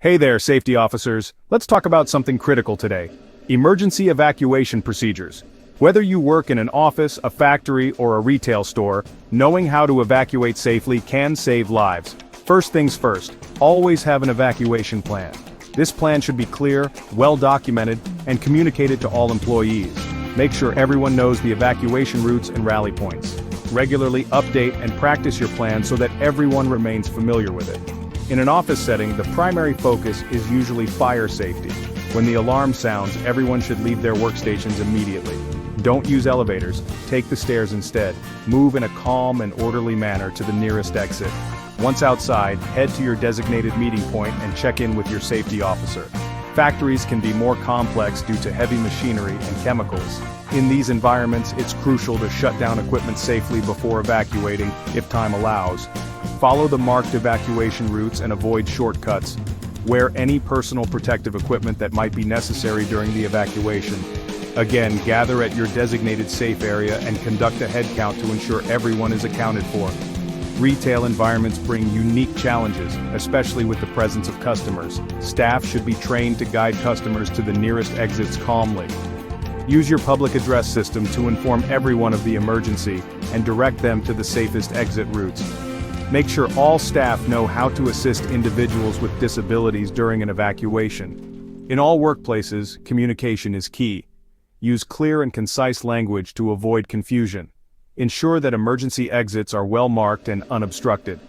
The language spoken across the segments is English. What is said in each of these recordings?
Hey there, safety officers. Let's talk about something critical today. Emergency evacuation procedures. Whether you work in an office, a factory, or a retail store, knowing how to evacuate safely can save lives. First things first, always have an evacuation plan. This plan should be clear, well documented, and communicated to all employees. Make sure everyone knows the evacuation routes and rally points. Regularly update and practice your plan so that everyone remains familiar with it. In an office setting, the primary focus is usually fire safety. When the alarm sounds, everyone should leave their workstations immediately. Don't use elevators, take the stairs instead. Move in a calm and orderly manner to the nearest exit. Once outside, head to your designated meeting point and check in with your safety officer. Factories can be more complex due to heavy machinery and chemicals. In these environments, it's crucial to shut down equipment safely before evacuating, if time allows. Follow the marked evacuation routes and avoid shortcuts. Wear any personal protective equipment that might be necessary during the evacuation. Again, gather at your designated safe area and conduct a head count to ensure everyone is accounted for. Retail environments bring unique challenges, especially with the presence of customers. Staff should be trained to guide customers to the nearest exits calmly. Use your public address system to inform everyone of the emergency and direct them to the safest exit routes. Make sure all staff know how to assist individuals with disabilities during an evacuation. In all workplaces, communication is key. Use clear and concise language to avoid confusion. Ensure that emergency exits are well marked and unobstructed.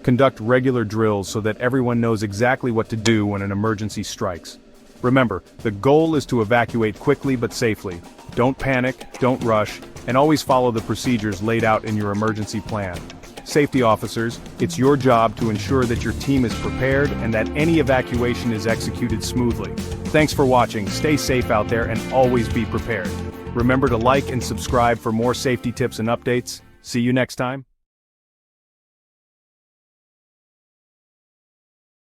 Conduct regular drills so that everyone knows exactly what to do when an emergency strikes. Remember, the goal is to evacuate quickly but safely. Don't panic, don't rush, and always follow the procedures laid out in your emergency plan. Safety officers, it's your job to ensure that your team is prepared and that any evacuation is executed smoothly. Thanks for watching, stay safe out there and always be prepared. Remember to like and subscribe for more safety tips and updates. See you next time.